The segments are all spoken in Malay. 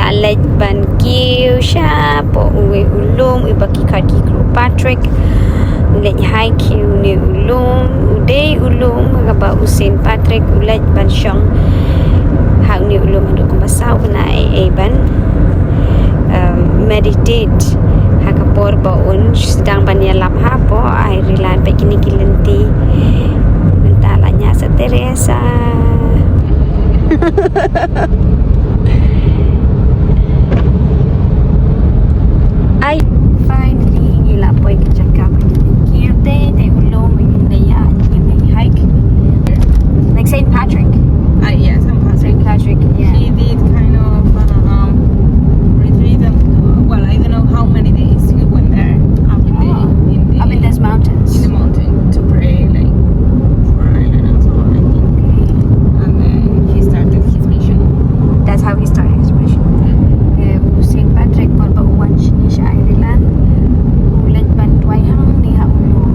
la Leit ban kiu sha po uwe ulum ibaki kaki Croagh Patrick Leit hai kiu ni ulum uday ulum magaba usin Patrick Leit ban syong hang ni ulum ando kumasaw na ban meditate hakapor baun sedang banyalap hapo ay rilan pa kinikilanti mentalanya sa Teresa. Ay finally gilapoy kachaka kirte te ulom inaya hike like St. Patrick. Yeah, St. Patrick, yeah. He did kind of retreat. Well, I don't know how many days he went there up Up in those mountains. in the mountain to pray like for Ireland and so on, I think. And then he started his mission. That's how he started his mission. St. Patrick por ba uwan siya Ireland. Ulit ban tuway hang ni ha ulo.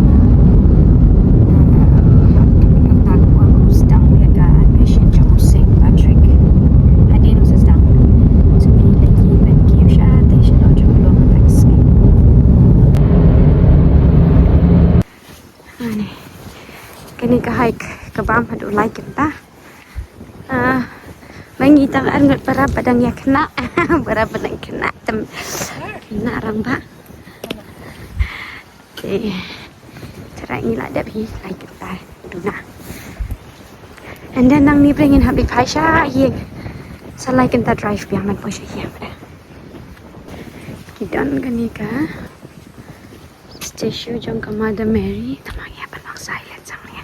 Nagtagpo ang usdang laga mission siya St. Patrick. Hadin usas dang. So lagi ban kiyo siya tay siya daw siya ulo magagsi. Ani. Kani ka hike kabam hadu like ta. Mangitang arngot para padang ya kena para padang kena tem kena orang ba okay cara ini lah dah pergi like kita duna and then nang ni pengen habis Paisha ye salai kita drive biar man Paisha ye pada kita gani ka statue jong ka Mother Mary tamang ya panang silent sang ni.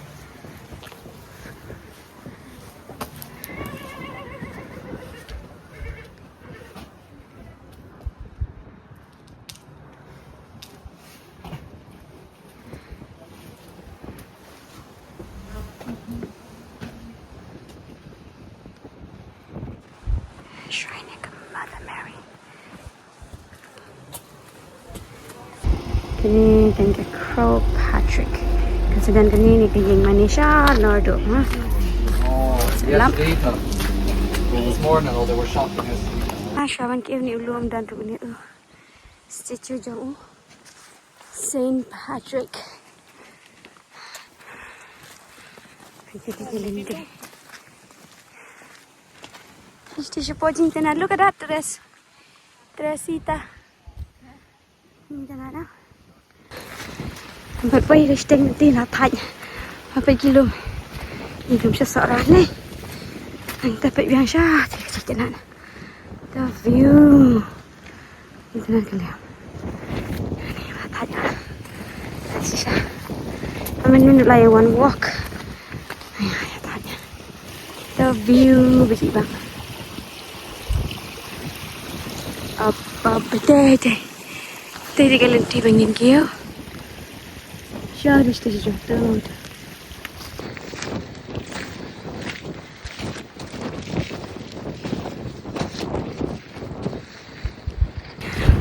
Shrine of Mother Mary. Kini tengok Croagh Patrick. Kesedan kini ni kejeng Manisha Nordo, ha? Oh, Salam. yesterday, this morning, they were shocking us. Syawang kau ni ulum dan tu ni statue jauh Saint Patrick. Kita gelintir. Station pojing tena. Look at that dress. Dressita. Ini tena dah. Tempat boy resteng nanti lah tanya. Apa kilo? Ini belum seseorang ni. Ang dapat biasa. Cik tena. The view. Ini tena kalian. Ini lah tanya. Sisa. Aman ni nak one walk. Ayah tanya. The view begitu bang. Apa betul? Tadi kalian tiba ingin kau? Siapa di sini jauh?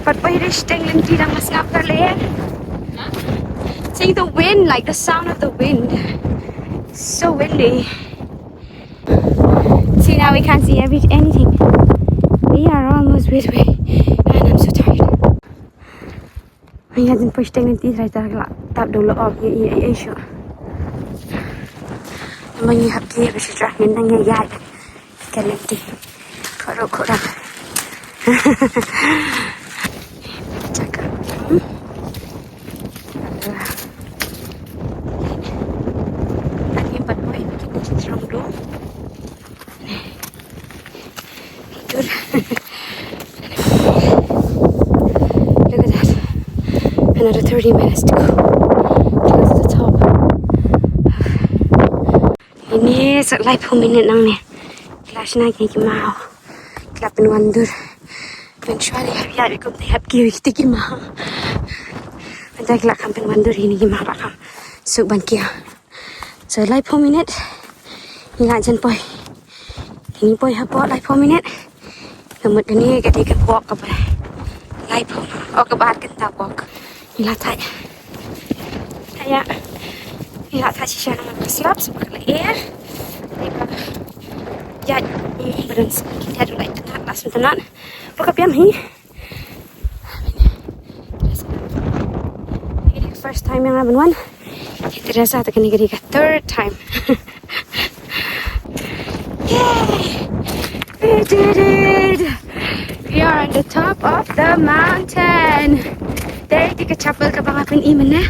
Perpairis tenggelam tidak masuk terlihat. Seeing the wind, like the sound of the wind, so windy. See now we can't see anything. We are almost midway, and I'm so tired. I hadn't pushed anything right there. Tap dulu off ye sure. Naman yung hapki kasi track min nangyayari. Kalenti. Karo. Cakap. Tadi 4 poin bikin dia strong dulu. Tidur. Look at that. Another 30 minutes to go. To the top. Ini setelah 10 minit nang ni. Kelas nak pergi mau. Kelas penwandur. Eventually hari ko tayap kiri kita pergi mau. Nanti kelas kan penwandur ini pergi mau rakam. Suban kia. So like 4 minit. Ingat jan boy. Ini boy hapok like 4 minit. Kemudian ni kita akan walk ke bawah. Like 4. Ke bawah kita walk. Inilah tanya. Kayak inilah tanya siapa nama keslap sebab air. Ya, badan kita ada like tengah kelas tenan. Buka piam hi. Ini first time yang laban one. Kita rasa tak kena geri third time. Yay! We did it! We are on the top of the mountain. Dari tiga chapel ke bawah pun iman eh.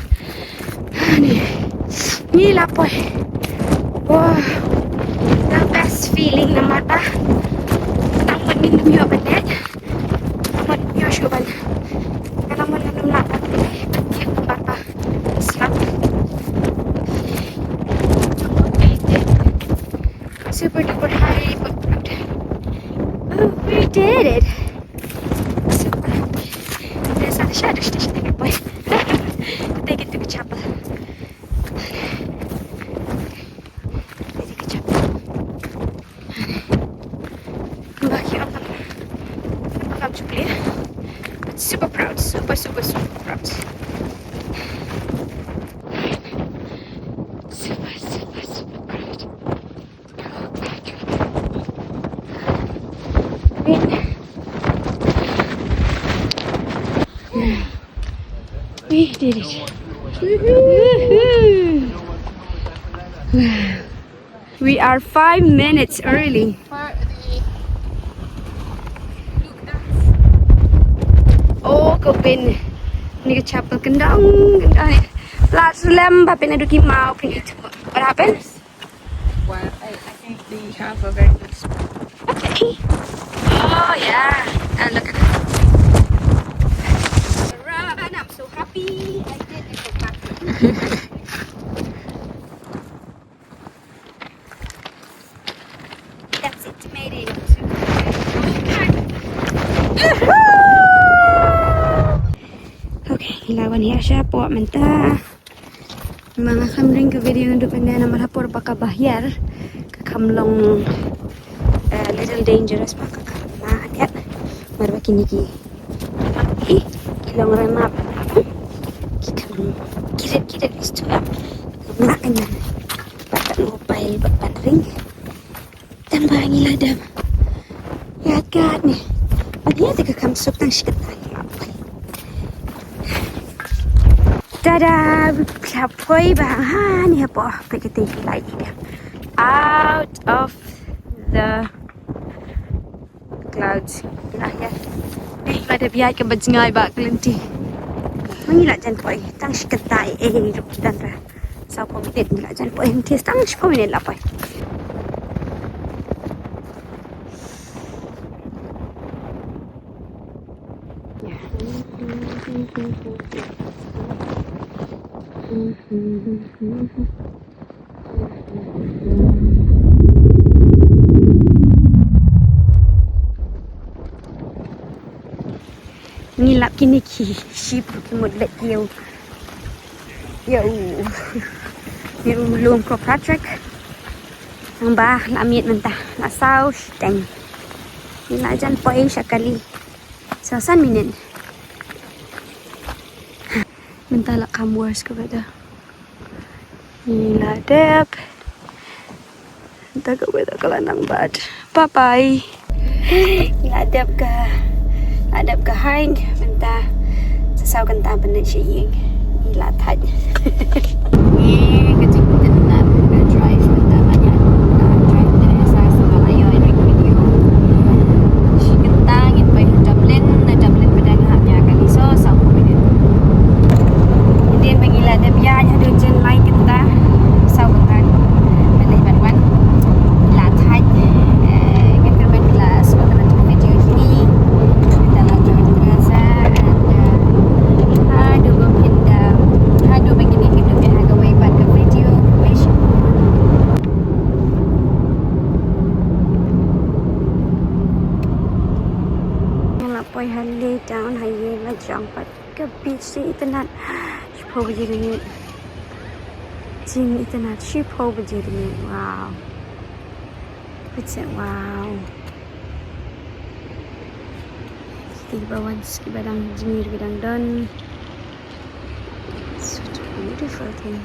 Ni lapoi. Wow, the best feeling naman ba? Naman din lumiyo ba net? Naman lumiyo siya ba? Naman na lapat. Ba't naman ba? Slap. Super duper high but proud. Oh, we did it! Super. There's a shadow station there, boy. Take it to the chapel. Super proud, super proud. Super proud. Croagh Patrick. We did it. Woohoo! We are 5 minutes early. Oh, kau pin ni ke chapel kendang kendai. Plat slam ba pin aduki mau pin itu. What happened? Well, I think they have a very good spot. Okay. Oh yeah. And look at that. Run! I'm so happy. I did it for Patrick. That's it. Made it. Okay, ilawan ya siya po menta. Mga kamring ke video nandun na na malapor baka bahyar kakamlong little dangerous pa kakamaan yan. Marwa kiniki. Kilong remap. Kikamang kirit isto ya. Kamakan na. Bata mobile bapan ring. Tambah ngiladam. Yagat nih. Pagya tiga kamsok tang sikat tayo. Tada! Poi bang ni apa? Pergi light dia. Out of the clouds. Lah ya. Ada biar ke berjengai bak kelenti. Mengilat jan poi. Tang siketai hidup dan ra. Sau minit mengilat jan poi. Nanti tang 10 minit lah poi. Ya. Ngilap kini ki sheep kimut let you. Yo. Ni ulung Croagh Patrick. Ang bah lamit mentah. Asau steng. Ngilap jan poi sekali. Sasan minit. Mentah lah kamwas kepada. Inilah dep. Entah kepada kelandang bad. Bye bye. Inilah dep ke. Adap ke hang. Mentah. Sesau kentang benda sying. Inilah taj. Ini kecil tenat. Drive mentah banyak. Drive dari saya sebab ayo edit video. Si kentang itu pada Dublin pada ngahnya kali so sama minit. Dia panggil ada biaya ada jen lain kita sau kentang balik baruan latai kita main kelas bagaimana video ini kita lanjut terasa ada berpindah ada begini kita biar gawe pada video question lapoi hali down highway la jump ke beach internet Shipo bajiri ni Jing internet Shipo bajiri ni wow It's wow Tiba-tiba skibadang jingir bidang don such a beautiful thing